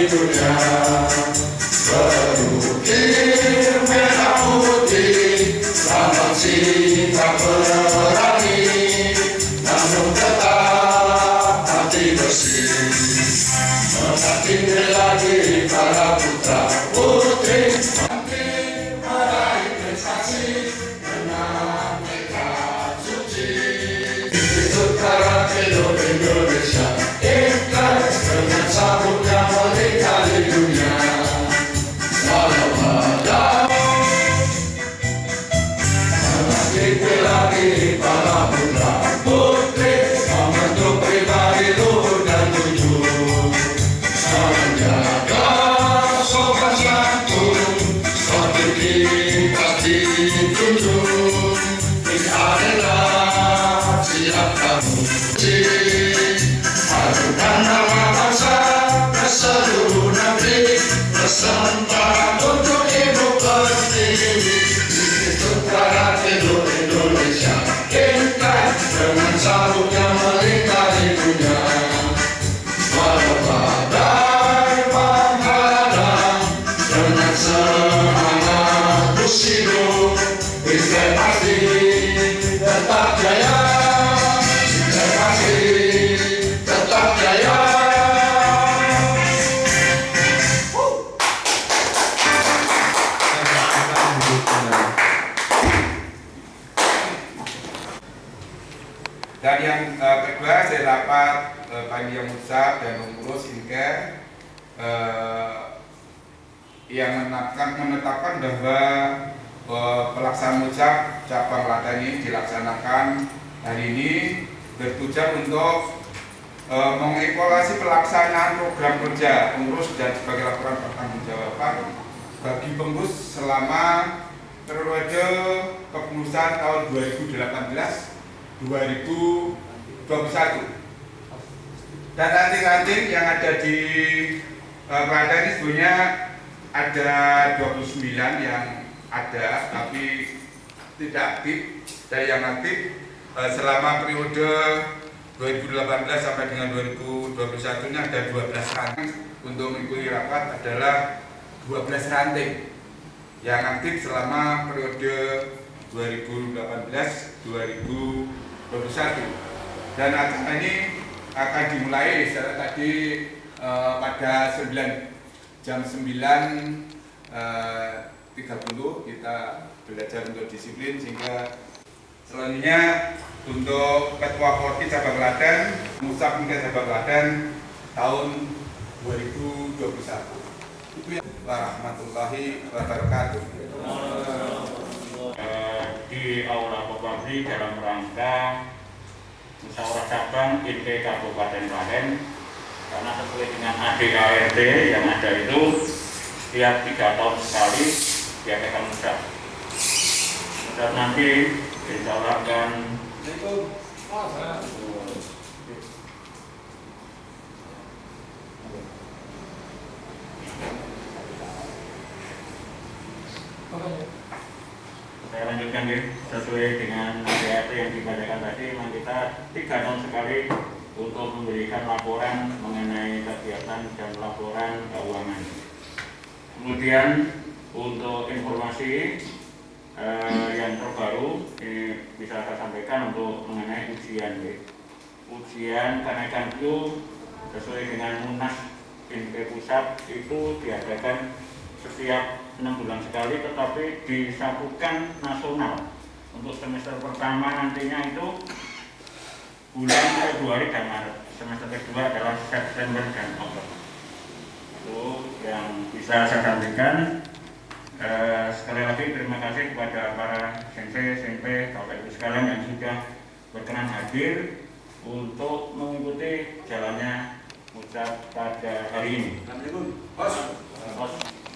dunia. Berukir merah putih, lambang sikap berani, namun tetap hati bersih, menanti lagi para putra putri. Nanti meraih prestasi, menang mereka suci. Itu cara hidup Indonesia, ikhlas dengan sabuknya melingkari dunia. Walau ada menanti lagi para putra putri, membentuk pribadi luhur dan jujur, menjaga sopan santun seperti kita dijunjung. Ini adalah siap kamu harukan nama bangsa ke seluruh negeri, bersembah untuk ibu pertiwi. Itu cara hidup Indonesia, ikhlas dengan sabuknya melingkari dunia. Walau badai menghadang, dengan semangat bersih, kita pasti tetap jaya. Kita pasti tetap jaya. Dan yang kedua, saya rapat panitia musab dan pengurus hingga yang menetapkan bahwa pelaksanaan musab cabang Klaten ini dilaksanakan hari ini bertujuan untuk mengevaluasi pelaksanaan program kerja pengurus dan sebagai laporan pertanggungjawaban bagi pengurus selama periode kepengurusan tahun 2018-2021. Dan ranting-ranting yang ada di Klaten ini sebenarnya ada 29 yang ada tapi tidak aktif, dan yang aktif selama periode 2018 sampai dengan 2021 ini ada 12 ranting. Untuk mengikuti rapat adalah 12 ranting yang aktif selama periode 2018-2021. Dan acara ini akan dimulai tadi pada jam 9.30 kita belajar untuk disiplin, sehingga selanjutnya untuk Ketua Korti Cabang Klaten, Musab hingga Cabang Klaten tahun 2021. Itu ya. Warahmatullahi wabarakatuh. Di Aula Kopabri dalam rangka musyawarah cabang INPE Kabupaten Klaten, karena sesuai dengan ADART yang ada itu setiap 3 tahun sekali diadakan musyawarah. Dan nanti insya Allah akan saya lanjutkan ya, sesuai dengan ADART yang dibacakan tadi. Memang kita 3 tahun sekali untuk memberikan laporan mengenai kegiatan dan laporan keuangan. Kemudian untuk informasi yang terbaru ini bisa saya sampaikan untuk mengenai ujian ya. Ujian kenaikan itu sesuai dengan Munas INPE Pusat itu diadakan setiap 6 bulan sekali, tetapi disatukan nasional. Untuk semester pertama nantinya itu bulan Februari dan Maret, semester kedua adalah September dan Oktober. Itu yang bisa saya sampaikan. Sekali lagi terima kasih kepada para sensei, Bapak Ibu sekalian yang sudah berkenan hadir untuk mengikuti jalannya musab pada hari ini.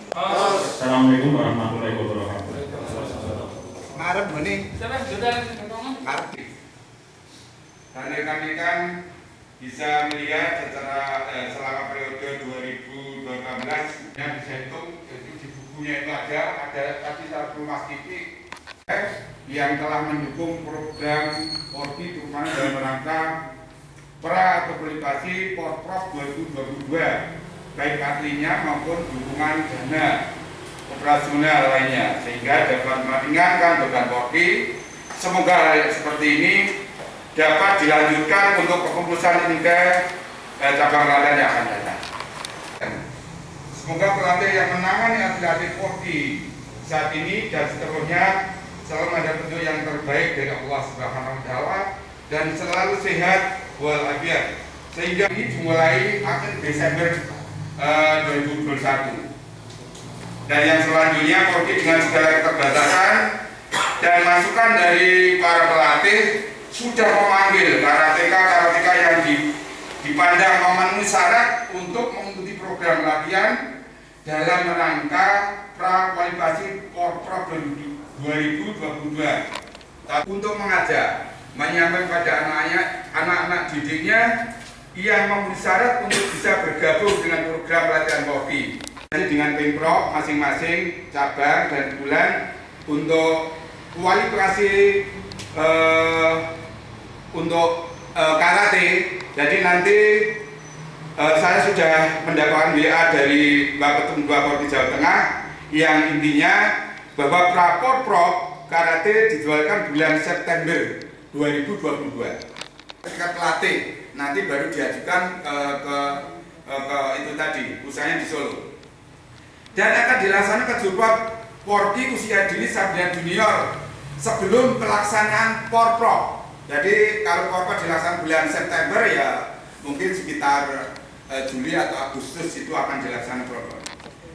Assalamualaikum warahmatullahi wabarakatuh. Ngarep ini. Dan rekan-rekan bisa melihat secara selama periode 2018 yang bisa hitung, jadi di bukunya itu ada tadi satu Mas Kiki yang telah mendukung program Korti terutama dalam rangka pra aplikasi Porprov 2022 baik ahlinya maupun dukungan dana operasional lainnya, sehingga dapat meringankan beban Porki. Semoga hal seperti ini dapat dilanjutkan untuk kepengurusan Inke cabang Klaten yang akan datang. Semoga pelatih yang menangani atlet Porki saat ini dan seterusnya selalu ada petunjuk yang terbaik dari Allah Subhanahu wa Ta'ala dan selalu sehat walafiat, sehingga ini dimulai akhir Desember 2021. Dan yang selanjutnya Porki dengan segala keterbatasan dan masukan dari para pelatih sudah memanggil karateka yang dipandang memenuhi syarat untuk mengikuti program latihan dalam rangka prakualifikasi Porprov 2022 untuk mengajak menyampaikan pada anak-anak didiknya yang memenuhi syarat untuk bisa bergabung dengan program latihan Porki dengan Pemprov masing-masing cabang dan bulan untuk kualifikasi untuk karate. Jadi nanti saya sudah mendapatkan WA dari Bapak Ketua Porki Jawa Tengah yang intinya bahwa Porprov karate dijadwalkan bulan September 2022. Ketika pelatih nanti baru diajukan ke itu tadi usahanya di Solo. Dan akan dilaksanakan kejuruan Porki usia dini sampai junior sebelum pelaksanaan Porprov. Jadi kalau Porprov dilaksanakan bulan September ya mungkin sekitar Juli atau Agustus itu akan dilaksanakan Porprov.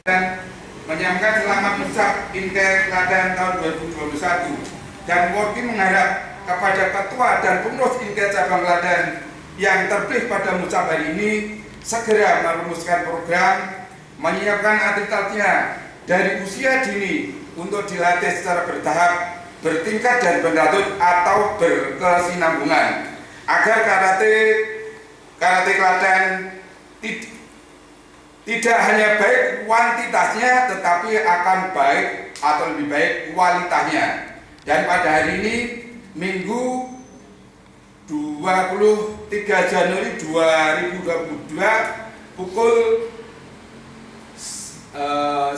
Dan menyambutkan selamat ucap Inke Klaten tahun 2021 dan Porki mengharap kepada ketua dan pengurus Inke cabang Klaten yang terpilih pada ucap hari ini segera merumuskan program menyiapkan atlet-atletnya dari usia dini untuk dilatih secara bertahap, bertingkat dan berlanjut atau berkesinambungan agar karate Klaten tidak hanya baik kuantitasnya tetapi akan baik atau lebih baik kualitasnya. Dan pada hari ini Minggu 23 Januari 2022 pukul 9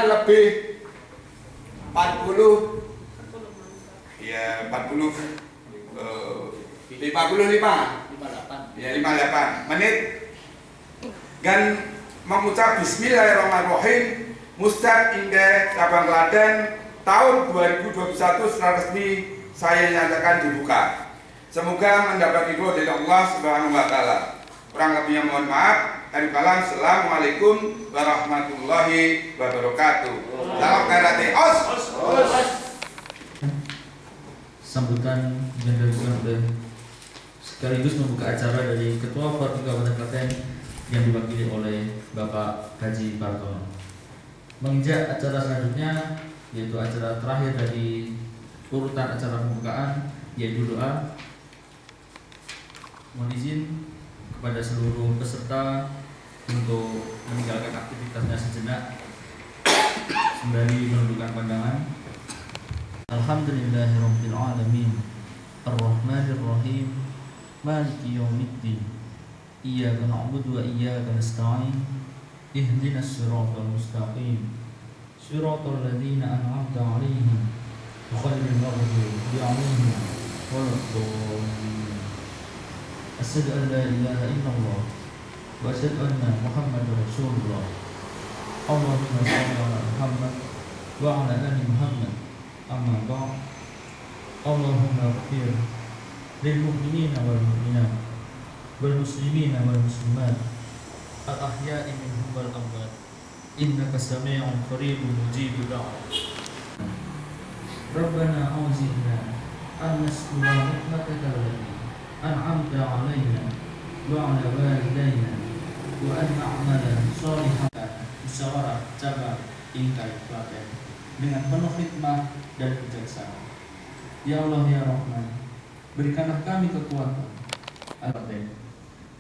lebih 40 ya 58 menit dan mengucap Bismillahirrahmanirrahim Mustaq Inke cabang Klaten tahun 2021 secara resmi saya nyatakan dibuka. Semoga mendapat ridho dari Allah Subhanahu wa Ta'ala. Kurang lebihnya mohon maaf. Assalamualaikum warahmatullahi wabarakatuh. Salam karate os. Sambutan yang dilakukan oleh sekaligus membuka acara dari Ketua Porki Kabupaten Klaten yang diwakili oleh Bapak Haji Partono. Menginjak acara selanjutnya yaitu acara terakhir dari urutan acara pembukaan yaitu doa. Mohon izin kepada seluruh peserta untuk meninggalkan aktivitasnya sejenak sembari menundukkan pandangan. Alhamdulillahirabbil alamin. Arrahmanirrahim. Maliki yaumiddin. Iyyaka na'budu wa iyyaka nasta'in. Ihdinas siratal mustaqim. Siratal ladzina an'amta 'alaihim ghairil maghdubi 'alaihim waladdallin. Asyhadu an la ilaha illallah wa asyhadu anna Muhammadar Rasulullah. Allahumma shalli ala Muhammad wa ala ali Muhammad. Amma ba'd. Allahumma ighfir lil mu'minina wal mu'minat wal muslimina wal muslimat al ahya'i minhum wal amwat innaka sami'un qaribun mujibud da'wat. Rabbana auzi'na an nashkura ni'mataka allati an'amta 'alaina wa 'ala walidayna wa an na'mala shalihan. Musyawarah cabang Inke Klaten dengan penuh hikmah dan bijaksana. Ya Allah ya Rahman, berikanlah kami kekuatan,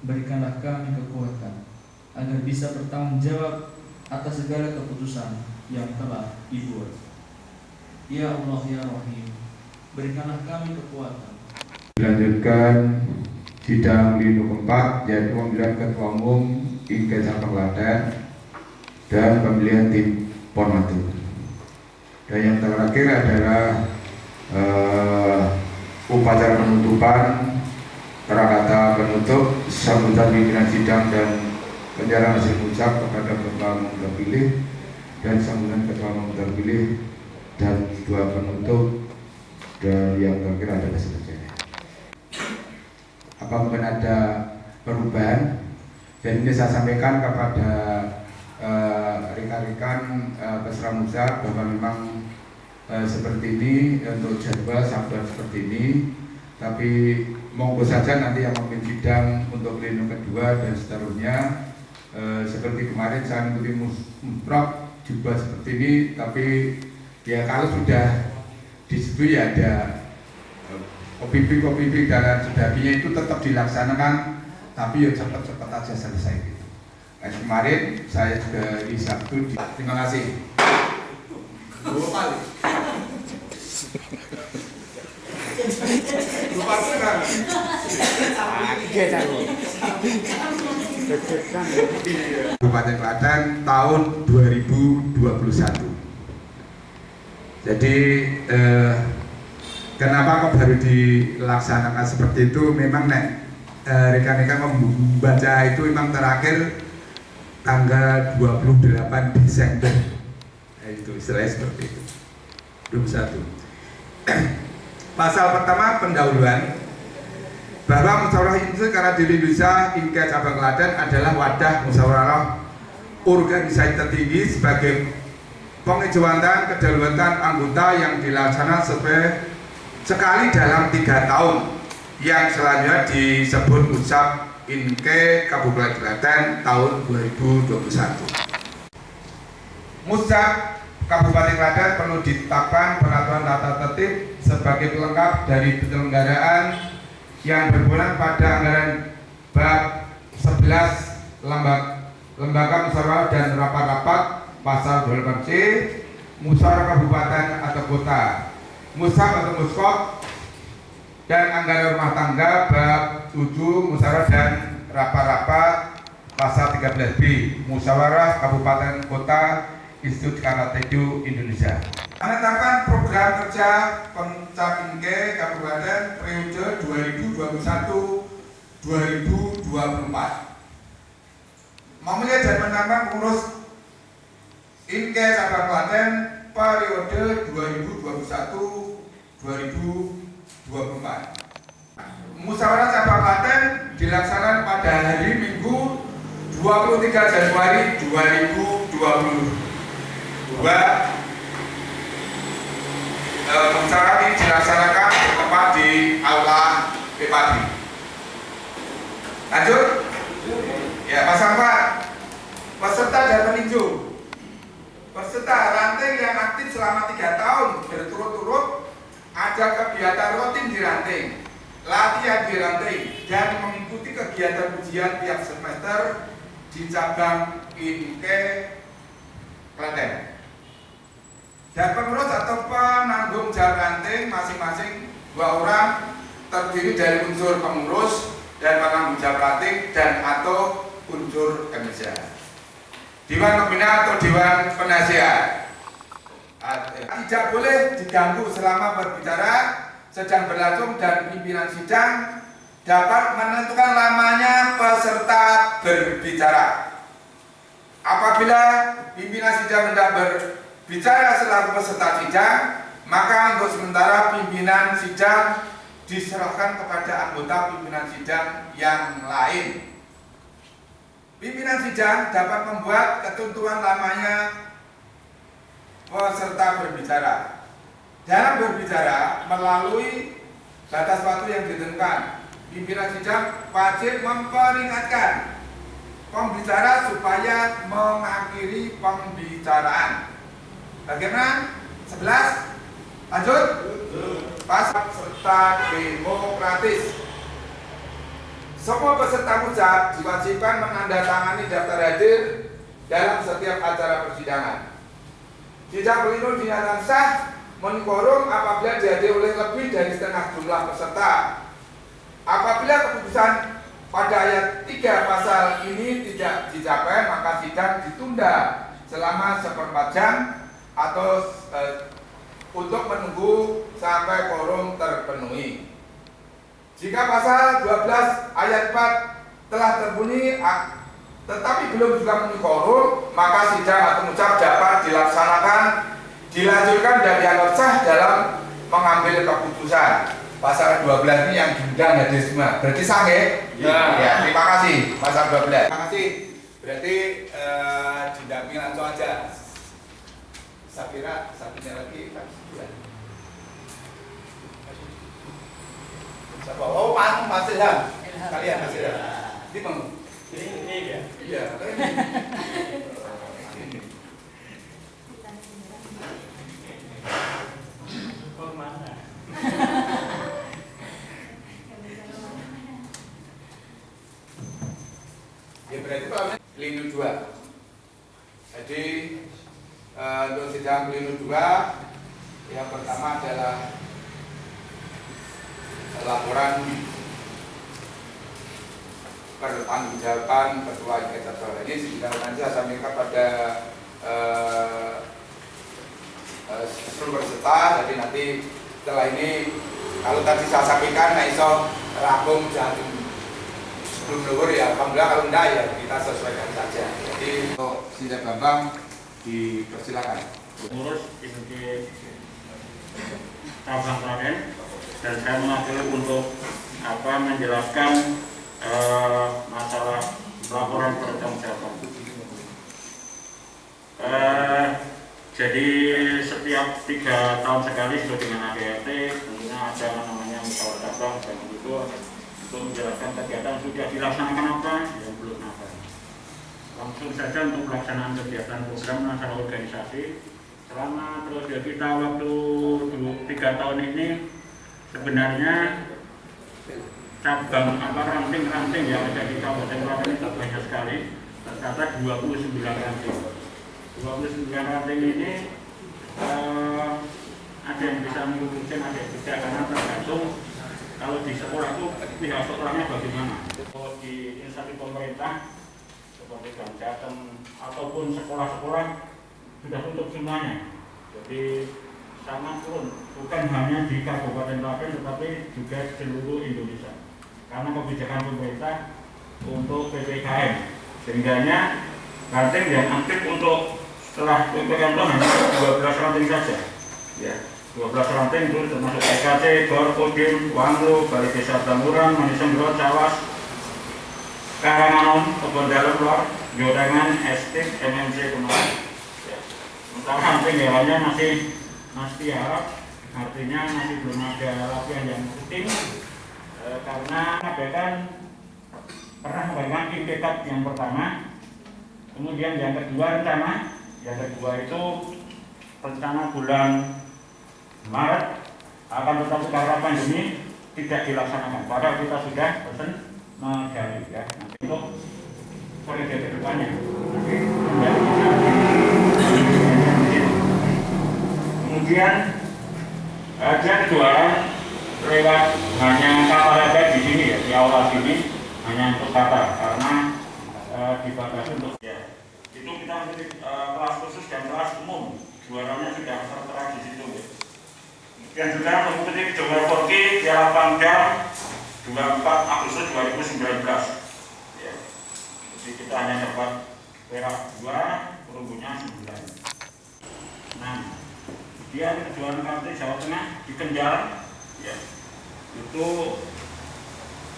berikanlah kami kekuatan agar bisa bertanggung jawab atas segala keputusan yang telah dibuat. Ya Allah ya Rahim, berikanlah kami kekuatan. Dilanjutkan sidang pleno keempat, yaitu pemilihan ketua umum INKE Cabang Klaten dan pemilihan tim Ponmatu. Dan yang terakhir adalah upacara penutupan, kata penutup, sambutan pimpinan sidang dan penyerahan hasil ucap kepada ketua umum terpilih dan sambutan ketua umum terpilih dan dua penutup, dan yang terakhir adalah selesai. Apabila ada perubahan, dan ini saya sampaikan kepada rekan-rekan peserta musab bahwa memang seperti ini untuk jadwal sabar seperti ini, tapi monggo saja nanti yang memimpin sidang untuk pleno kedua dan seterusnya. Seperti kemarin saya mengikuti musprok juga seperti ini, tapi ya kalau sudah disetujui ada OPP dan sebagainya itu tetap dilaksanakan, tapi ya cepat-cepat aja selesai gitu. Nah, kemarin saya juga di Sabtu. Terima kasih. Dua kali. Lupa kan? Kabupaten Klaten tahun 2021. Jadi kenapa kok baru dilaksanakan seperti itu? Memang rekan-rekan membaca itu memang terakhir tanggal 28 Desember. Itu istilahnya seperti itu. 21. Pasal pertama pendahuluan bahwa musyawarah itu karena di Indonesia INKE Cabang Klaten adalah wadah musyawarah organisasi tertinggi sebagai pengejauhan kedaulatan anggota yang dilaksanakan sekali dalam 3 tahun, yang selanjutnya disebut Musab INKE Kabupaten Klaten tahun 2021. Musab Kabupaten Klaten perlu ditetapkan peraturan tata tertib sebagai pelengkap dari penyelenggaraan yang berbulan pada anggaran bab 11 lembaga musyawarah dan rapat-rapat pasal 28C, musyawarah kabupaten atau kota, musab atau muskop, dan anggaran rumah tangga bab 7 musyawarah dan rapat-rapat pasal 13B, musyawarah kabupaten kota Institut Karatedo Indonesia. Menetapkan program kerja Pemcap INKE Kabupaten periode 2021-2024. Memilih dan menambah pengurus INKE Cabang Klaten periode 2021-2024. Musyawarah Cabang Klaten dilaksanakan pada hari Minggu 23 Januari 2022. Musyawarah ini dilaksanakan tepat di aula Pepadi. Lanjut. Ya, pasal 4. Peserta dan peninjau. Peserta ranting yang aktif selama 3 tahun berturut-turut, ada kegiatan rutin di ranting, latihan di ranting, dan mengikuti kegiatan ujian tiap semester di cabang INKE Klaten. Dan pengurus atau penanggung jawab ranting masing-masing 2 orang, terdiri dari unsur pengurus dan penanggung jawab ranting dan atau unsur MSA. Dewan Pembina atau Dewan Penasihat tidak boleh diganggu selama berbicara sedang berlangsung, dan pimpinan sidang dapat menentukan lamanya peserta berbicara. Apabila pimpinan sidang hendak berbicara selaku peserta sidang, maka untuk sementara pimpinan sidang diserahkan kepada anggota pimpinan sidang yang lain. Pimpinan sidang dapat membuat ketentuan lamanya peserta berbicara. Dalam berbicara melalui batas waktu yang ditentukan, pimpinan sidang wajib memperingatkan pembicara supaya mengakhiri pembicaraan. Bagaimana? 11. Lanjut. Pasal serta demokratis. Semua peserta musab diwajibkan menandatangani daftar hadir dalam setiap acara persidangan. Sidang pleno dinyatakan sah menurut quorum apabila dihadiri oleh lebih dari setengah jumlah peserta Apabila keputusan pada ayat 3 pasal ini tidak dicapai, maka sidang ditunda selama 1/4 jam atau untuk menunggu sampai quorum terpenuhi. Jika pasal 12 ayat 4 telah terpenuhi tetapi belum juga memenuhi quorum, maka sidang atau muncak dapat dilanjutkan dan dianggap sah dalam mengambil keputusan. Pasal 12 ini yang diundang hadir semua. Berarti sah ya? Ya, terima kasih. Pasal 12. Terima kasih. Berarti didampingi langsung aja. Saya kira satunya lagi ya. Siapa? Oh, Mas Ilham. Kalian Mas Ilham. Di mana? Ini ya. Iya, Oh, mana? Ya berarti Pak Pleno 2. Jadi untuk sidang Pleno 2 yang pertama adalah laporan pertanggungjawaban Ketua Indikator. Ini sidang nanti saya sampaikan pada seluruh peserta. Jadi nanti setelah ini kalau tadi saya sampaikan, nah iso rampung jangan belum luhur ya, alhamdulillah. Kalau enggak ya kita sesuaikan saja. Jadi untuk Sidang Bambang dipersilakan. Pengurus IPG Cabang Klaten, dan saya mewakili untuk menjelaskan masalah laporan pertanggungjawaban. Jadi setiap 3 tahun sekali sesuai dengan ADRT tentunya ada namanya musyawarah cabang, dan itu untuk menjelaskan kegiatan sudah dilaksanakan apa, yang belum apa. Langsung saja untuk pelaksanaan kegiatan program masalah organisasi selama periode kita waktu 3 tahun ini, sebenarnya cabang ranting-ranting yang ada di Kabupaten Klaten itu banyak sekali, tercatat 29 ranting. 29 ranting ini ada yang bisa mengikuti, ada yang tidak, karena tergantung kalau di sekolah itu pihak sekolahnya bagaimana. Di instansi pemerintah seperti Bank Jateng ataupun sekolah-sekolah sudah tutup semuanya. Jadi sangat turun, bukan hanya di Kabupaten Klaten tetapi juga seluruh Indonesia. Karena kebijakan pemerintah untuk PPKM, sehingganya ranting yang aktif untuk setelah PPKM itu hanya 12 ranting saja. Ya, 12 ranting itu termasuk EKC, GOR, Kodim, Wanglo, Balai Desa Tamburan, Manisem, Cawas, Karanganom, Kebon Dalem, Lor, Jodangan, Estik, MMC, Kemarin. Ya. Sementara ranting hewannya masih harap, artinya masih belum ada latihan yang rutin, karena kan pernah menggunakan IPK yang pertama, kemudian yang kedua itu rencana bulan Maret, akan tetapi karena pandemi tidak dilaksanakan. Padahal kita sudah pesen medali ya, nanti untuk periode kedepannya. Kemudian dia kejuaraan lewat hanya kata aja di sini ya, di aula sini hanya untuk kata, karena dibatasi untuk ya. Itu kita memiliki kelas khusus dan kelas umum, juaranya sudah tertera di situ. Ya. Kemudian juga mengikuti Jawa Forki Piala Pangdam 24 Agustus 2019. Ya. Jadi kita hanya dapat perak 2, perunggunya 9. Nah, dia kejuaraan karate Jawa Tengah di Kendal, ya, itu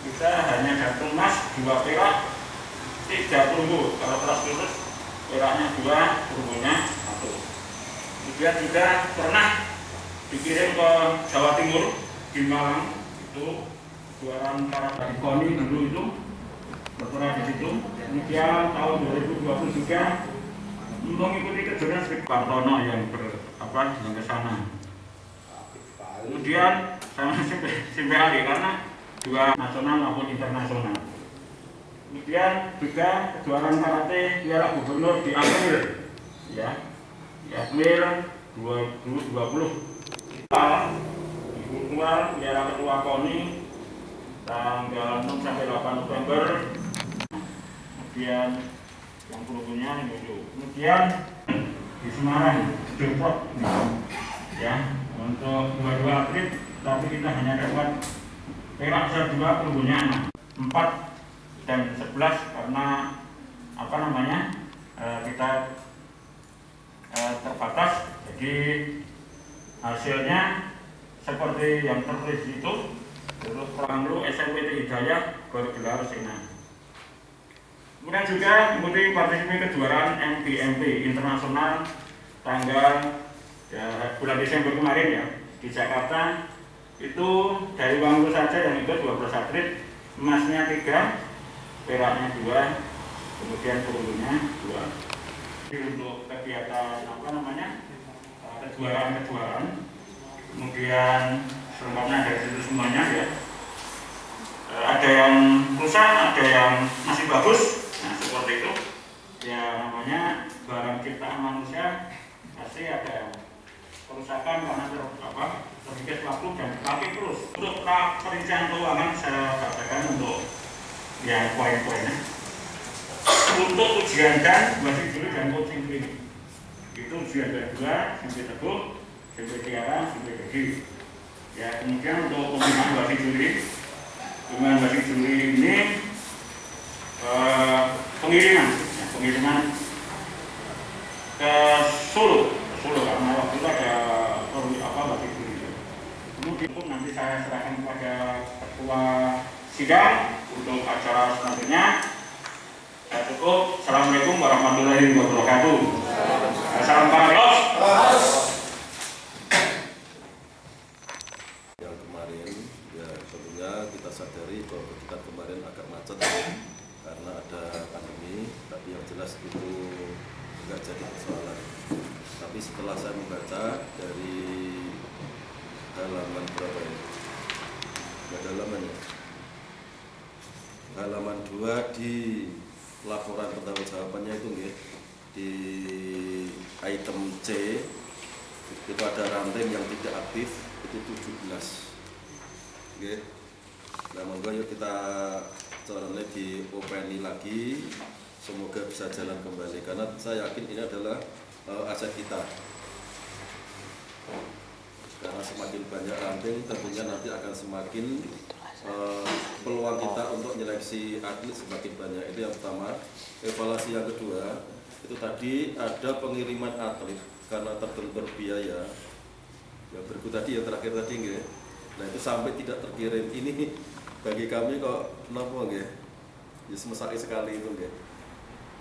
kita hanya dapat emas 2 perak, 3 perunggu. Kalau kelas khusus peraknya 2, perunggunya 1. Kemudian juga pernah dikirim ke Jawa Timur di Malang, itu kejuaraan karate Koni dulu itu berperan di situ. Kemudian tahun 2020 juga mengikuti kejuaraan Sri Partono yang yang ke sana. Kemudian sama sampai hari karena 2 nasional maupun internasional. Kemudian juga kejuaraan karate Piala Gubernur di April, ya, di April 2020. Ketua Piala Ketua KONI tanggal 6 sampai 8 November. Kemudian yang perlunya ini, kemudian di Semarang, Depok, ya, untuk dua atlet, tapi kita hanya dapat perak dua, perlunya 4 dan 11 karena apa namanya kita terbatas, jadi hasilnya seperti yang tertulis itu. Terus Pranglu SMP Hidayah bergelar Sena. Kemudian juga mengikuti partisipasi kejuaraan MBMP internasional tanggal bulan Desember kemarin ya di Jakarta. Itu dari Wanglu saja yang ikut 12 atlet, emasnya 3, peraknya 2, kemudian perunggunya 2. Jadi untuk kegiatan apa namanya kejuaraan, kemudian selengkapnya dari situ semuanya ya. Ada yang rusak, ada yang masih bagus. Nah seperti itu ya, namanya barang ciptaan manusia pasti ada kerusakan karena terbikin waktu dan pakai terus. Untuk perincian keuangan saya bacakan untuk ya poin-poinnya. Untuk ujian dan masih dulu dan coaching klinik itu ujian kedua, sampai teguh, sampai tiara, sampai gaji. Ya kemudian untuk pembinaan wasit juri, ini pengiriman ke Solo karena waktu itu ada wasit juri. Kemudian nanti saya serahkan kepada ketua sidang untuk acara selanjutnya. Cukup. Assalamualaikum warahmatullahi wabarakatuh. Salam panas. Yang kemarin ya tentunya kita sadari bahwa kita kemarin agak macet karena ada pandemi, tapi yang jelas itu enggak jadi persoalan. Tapi setelah saya membaca dari halaman berapa ini? Halaman 2 di laporan pertanggungjawabannya itu nggih, di item C itu ada ranting yang tidak aktif itu 17. Oke. Nah, monggo yuk kita caranya di openi lagi, semoga bisa jalan kembali karena saya yakin ini adalah aset kita. Karena semakin banyak ranting tentunya nanti akan semakin peluang kita untuk menyeleksi atlet semakin banyak. Itu yang pertama. Evaluasi yang kedua itu tadi ada pengiriman atlet karena terbentur biaya. Yang berikut tadi yang terakhir tadi nggih. Nah itu sampai tidak terkirim. Ini bagi kami kok kenapa nggih? Ya semesake sekali itu nggih.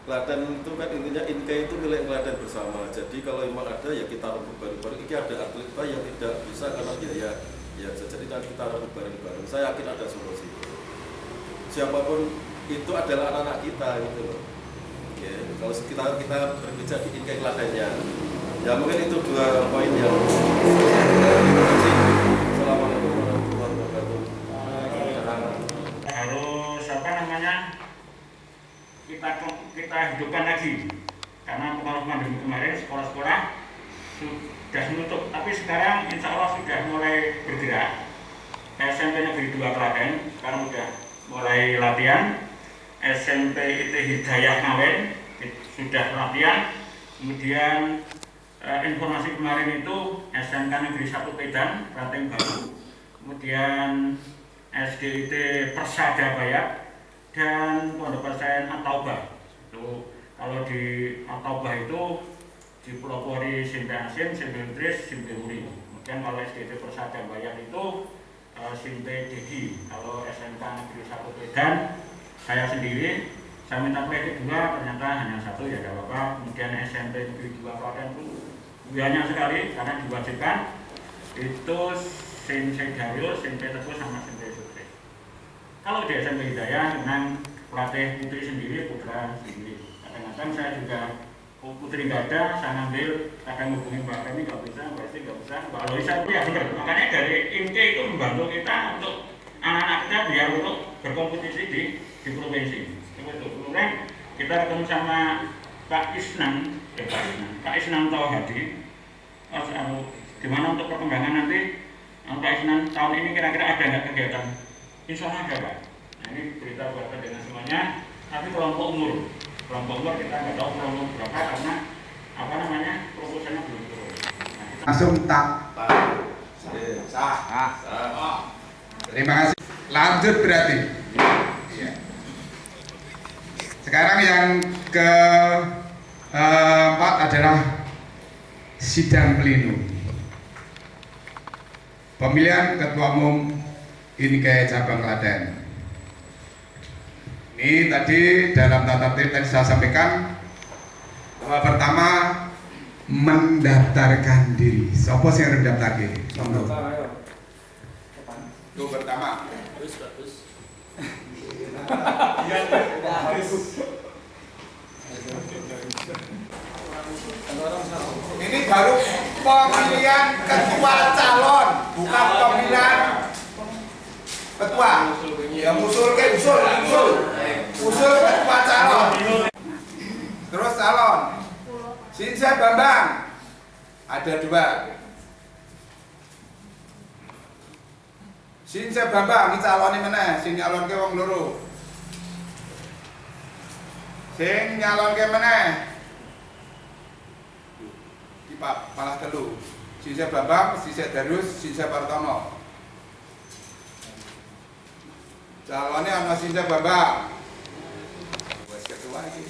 Klaten itu kan intinya Inke itu milik Klaten bersama. Jadi kalau memang ada ya kita rebut bareng-bareng. Ini ada atlet yang tidak bisa karena biaya. Ya jadi kita rebut bareng-bareng. Saya yakin ada solusi. Siapapun itu adalah anak-anak kita gitu loh. Ya, kalau kita berbicara di Inke Klatennya. Ya mungkin itu 2 poin yang terima kasih. Assalamualaikum warahmatullahi wabarakatuh. Harus apa namanya kita hidupkan lagi karena pengaruh pandemi kemarin sekolah-sekolah sudah menutup, tapi sekarang insya Allah sudah mulai bergerak. SMP Negeri 2 Klaten sekarang sudah mulai latihan. SMP IT Hidayah Ngawen sudah latihan. Kemudian informasi kemarin itu SMK Negeri 1 Medan Ranting Baru, kemudian SDIT Persada Bayak dan Pondok Pesantren At-Taubah. Itu kalau di At-Taubah itu dipelopori Simpe Asim, Simpe Idris, Simpe Uri. Kemudian kalau SDIT Persada Bayak itu Simpe Dedi. Kalau SMK Negeri 1 Medan saya sendiri, saya minta kredit 2, ternyata hanya 1 ya tidak apa-apa. Kemudian SMP Negeri 2 Klaten itu banyak sekali karena diwajibkan itu Simpe Daryo, Simpe Teguh sama Simpe Sukses. Kalau di SMP Hidayah memang pelatih putri sendiri, putra sendiri. Kadang-kadang saya juga putri nggak ada, saya ngambil, kadang hubungi Mbak Femi nggak bisa, Mbak Esti nggak bisa, Mbak Loisa itu ya benar. Makanya dari Inke itu membantu kita untuk anak-anak kita biar untuk berkompetisi di provinsi. Kemudian kita ketemu sama Pak Isnan Tau Hadi. Gimana untuk perkembangan nanti Pak Isnan tahun ini kira-kira ada nggak kegiatan Insya Allah ada Pak. Nah, ini berita buat dengan semuanya. Tapi kelompok umur kita nggak tahu kelompok berapa karena apa namanya proposalnya belum turun. Nah, Langsung tak. Sah. Terima kasih. Lanjut berarti. Iya. Sekarang yang keempat adalah sidang pleno. Pemilihan Ketua Umum INKE Cabang Klaten. Ini tadi dalam tata tertib tadi saya sampaikan bahwa pertama mendaftarkan diri. Siapa sih yang mendaftar diri? Itu pertama. Bagus. Ini baru pemilihan ketua calon, bukan pemilihan ketua. Ya usul ketua calon. Terus calon. Sinsa Bambang ada 2. Sinsa Bambang iki calone meneh, sing nyalonke wong loro. Sing nyalonke meneh. Palas telu. Sinsa Bambang, Sinsa Darius, Sinsa Partono. Calonnya ana Sinsa Bambang. Wes ketua iki.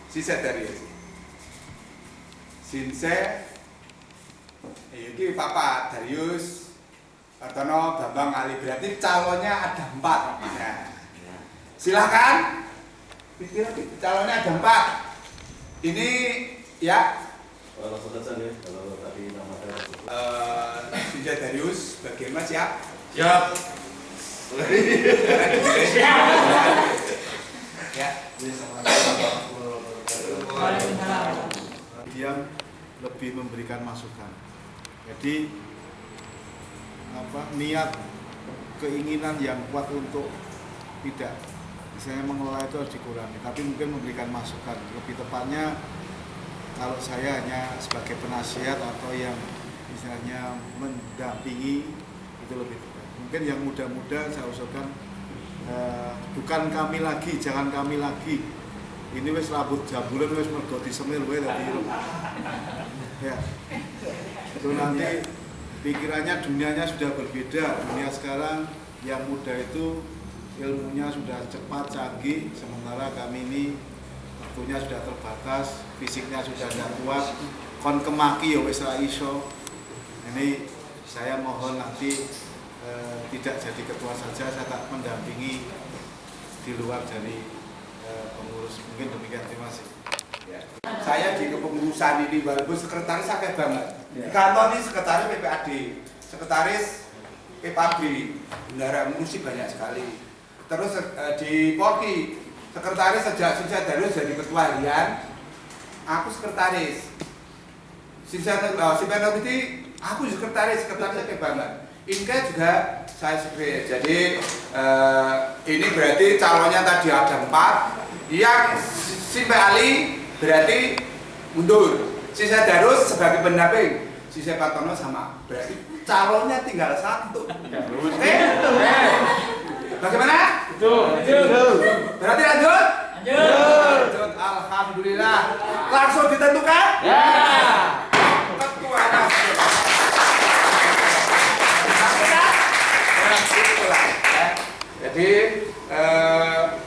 Sinsa Darius. Sinsa iki Papa Darius, Partono, Bambang Ali. Berarti calonnya ada 4. Nah, silakan. Calonnya ada 4. Ini ya. Langsung saja nih, kalau tadi nama Sinsa Darius, bagaimana siap? siap. Ya. Dia lebih memberikan masukan. Jadi niat keinginan yang kuat untuk tidak misalnya mengelola itu harus dikurangi, tapi mungkin memberikan masukan. Lebih tepatnya kalau saya hanya sebagai penasihat atau yang misalnya mendampingi itu lebih tepat. Mungkin yang muda-muda saya usulkan bukan kami lagi, jangan kami lagi. Ini wis rambut jamburan wis mergo disemir wae tadi. Ya. Itu nanti pikirannya dunianya sudah berbeda. Dunia sekarang yang muda itu ilmunya sudah cepat canggih, sementara kami ini waktunya sudah terbatas, fisiknya sudah tidak kuat, kon kemaki ya wis ra iso. Ini saya mohon nanti tidak jadi ketua saja, saya tak mendampingi di luar dari pengurus. Mungkin demikian, terima kasih. Ya. Saya di kepengurusan ini walaupun sekretaris akeh banget. Di kantor ini sekretaris PPAD, sekretaris PPAB, bendara ngurusi banyak sekali. Terus di Polki sekretaris sejak Sinsa Darius jadi ketua harian, aku sekretaris. Sinsa Darius aku sekretarisnya kayak banget. INKE juga saya sekretaris. Jadi ini berarti calonnya tadi ada 4. Yang Sinsa Ali berarti mundur. Sinsa Darius sebagai pendamping. Sinsa Partono sama. Berarti calonnya tinggal 1. Oke? Bagaimana? Betul. Berarti lanjut? Lanjut. Alhamdulillah. Langsung ditentukan? Ya. Ketua nasional. Jadi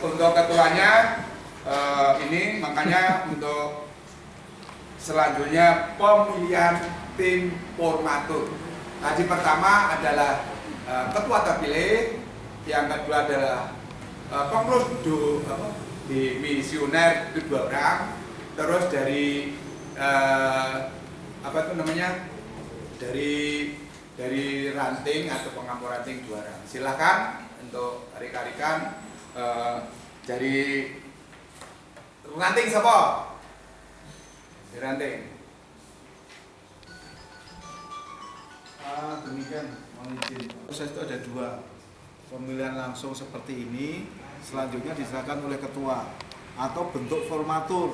untuk ketuanya ini makanya untuk selanjutnya pemilihan tim formatur. Tadi pertama adalah ketua terpilih, yang kedua adalah pengurus di misioner itu 2 orang, terus dari dari ranting atau pengampu ranting 2 orang. Silakan untuk rekan-rekan dari ranting siapa? Di ranting. Demikian, mohon izin. Proses itu ada 2. Pemilihan langsung seperti ini, selanjutnya diserahkan oleh ketua atau bentuk formatur.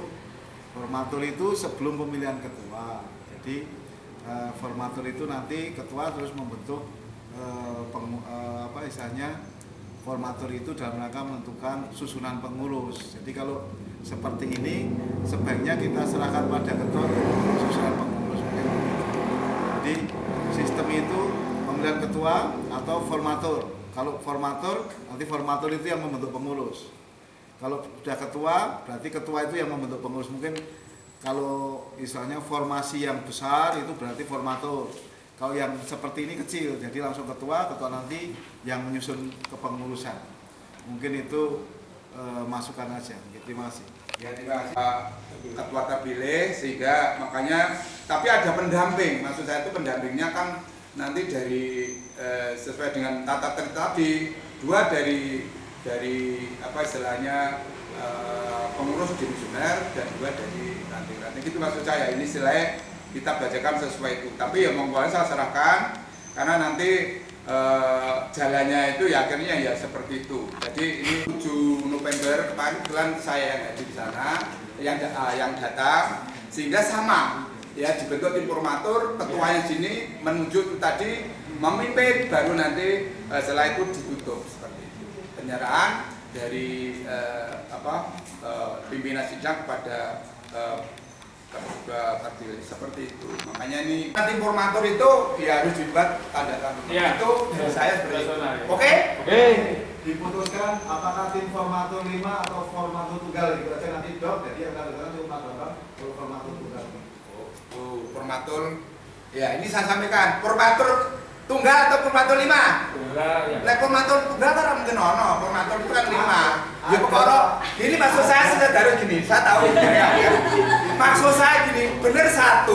Formatur itu sebelum pemilihan ketua. Jadi formatur itu nanti ketua terus membentuk formatur itu dalam rangka menentukan susunan pengurus. Jadi kalau seperti ini sebaiknya kita serahkan pada ketua untuk susunan pengurus. Jadi sistem itu pemilihan ketua atau formatur. Kalau formatur, nanti formatur itu yang membentuk pengurus. Kalau sudah ketua, berarti ketua itu yang membentuk pengurus. Mungkin kalau misalnya formasi yang besar itu berarti formatur. Kalau yang seperti ini kecil, jadi langsung ketua nanti yang menyusun kepengurusan. Mungkin itu masukan aja. Terima kasih. Ya, terima kasih. Ketua terpilih sehingga makanya, tapi ada pendamping. Maksud saya itu pendampingnya kan nanti dari sesuai dengan tata tertib tadi, 2 dari apa istilahnya pengurus dimisioner dan 2 dari ranting-ranting. Itu maksud saya. Ini istilahnya kita bacakan sesuai itu. Tapi ya monggo saya serahkan karena nanti jalannya itu ya akhirnya ya seperti itu. Jadi ini 7 November kemarin kebetulan saya yang hadir di sana, yang datang sehingga sama ya dibentuk tim formatur, ketuanya sini menuju tadi memimpin, baru nanti setelah itu ditutup seperti itu. Penyerahan dari pimpinan sidang kepada terpilih seperti itu. Makanya ini tim formatur itu ya harus dibuat tanda tangan. Ya. Itu saya seperti itu. Oke? Oke. Diputuskan apakah tim formatur 5 atau formatur tunggal itu aja nanti dok. Jadi yang tanda tim formatur tunggal. Formatur. Ya, ini saya sampaikan. Formatur tunggal atau formatur 5? Tunggal. Ya. Formatur tunggal kan mungkin ono, formatur itu kan 5. Ya pokoknya ini maksud saya sederhana gini, saya tahu ya. Maksud saya gini, bener 1,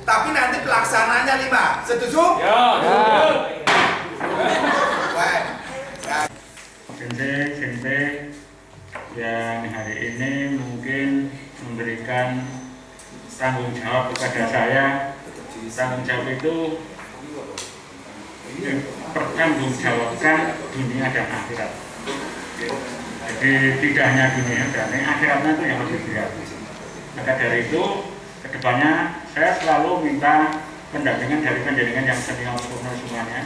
tapi nanti pelaksananya 5. Setuju? Ya. Sente yang hari ini mungkin memberikan tanggung jawab kepada saya. Tanggung jawab itu pertanggungjawabkan dunia dan akhirat. Jadi tidak hanya dunia dan akhiratnya itu yang lebih berat. Maka dari itu kedepannya saya selalu minta pendampingan dari penjaringan yang senior semuanya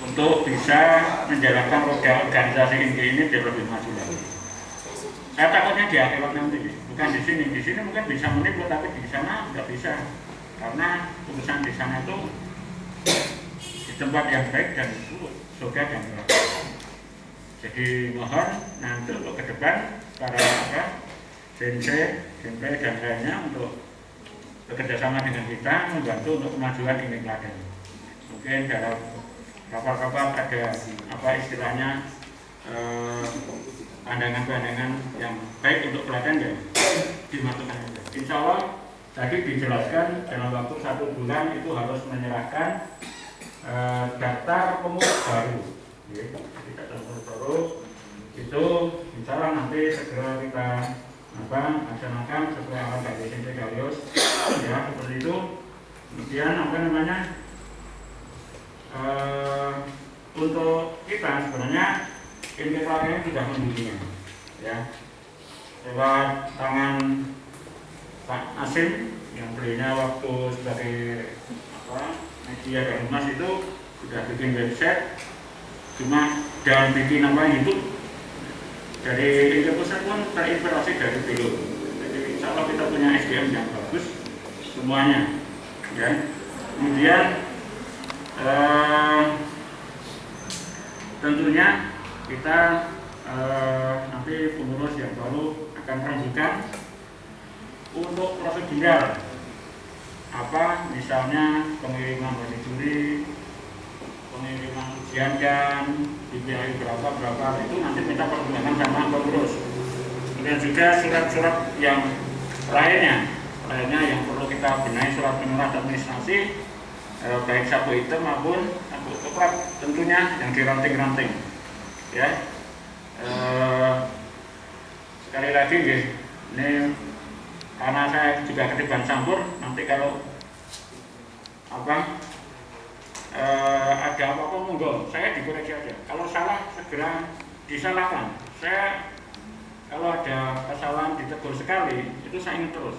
untuk bisa menjalankan roda organisasi ini biar lebih maju lagi. Saya takutnya di akhirat nanti, bukan di sini. Di sini mungkin bisa menipu, tapi di sana nggak bisa, karena urusan di sana itu di tempat yang baik dan itu surga dan neraka. Jadi mohon nanti untuk ke depan para Sense dan lainnya untuk bekerja sama dengan kita membantu untuk kemajuan ini Klaten. Mungkin dalam kapal-kapal ada apa istilahnya pandangan-pandangan yang baik untuk Klaten ya dimasukkan. Insya Allah tadi dijelaskan dalam waktu 1 bulan itu harus menyerahkan daftar pengurus baru. Jadi daftar pengurus baru itu insya Allah nanti segera kita laksanakan sesuai arahan dari Sente Galios ya seperti itu. Kemudian untuk kita sebenarnya ini sudah mendunia ya lewat tangan Pak Asim yang belinya waktu sebagai media dan humas itu sudah bikin website cuma dan bikin YouTube. Dari Indonesia Pusat pun terinspirasi dari Belo. Jadi insya Allah kita punya SDM yang bagus semuanya. Ya. Kemudian tentunya kita nanti pengurus yang baru akan melanjutkan untuk prosedural misalnya pengiriman baju juri, pengiriman ujian dibiayai berapa itu nanti kita pergunakan sama pengurus. Kemudian juga surat-surat yang lainnya yang perlu kita benahi, surat penyurat administrasi baik sabu hitam maupun sabu coklat tentunya yang diranting-ranting ya. Sekali lagi ini karena saya juga ketiban campur, nanti kalau ada apa-apa monggo saya dikoreksi aja. Kalau salah segera disalahkan. Saya kalau ada kesalahan ditegur sekali itu saya ingin terus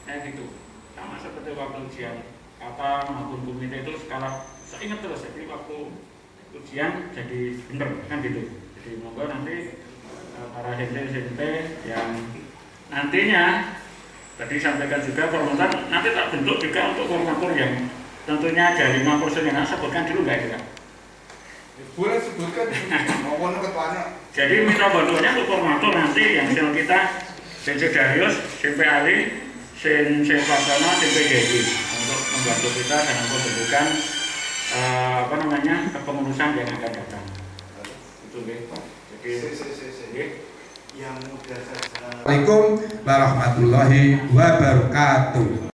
kayak gitu. Sama seperti waktu ujian kata maupun komite itu skala saya ingat terus. Jadi waktu ujian jadi bener kan gitu. Jadi monggo nanti para SMP yang nantinya tadi sampaikan juga formatur nanti tak bentuk juga untuk formatur yang tentunya ada 5 person yang sebutkan dulu nggak juga. Boleh sebutkan, mau ketuanya. Jadi minta bantuannya untuk formatur nanti yang channel kita Sensei Darius, SMP Ali, Sensei Plasana, SMP Dedi untuk membantu kita dalam pembentukan kepengurusan yang akan datang. Itu Pak. Jadi yang mudah saja. Assalamualaikum warahmatullahi wabarakatuh.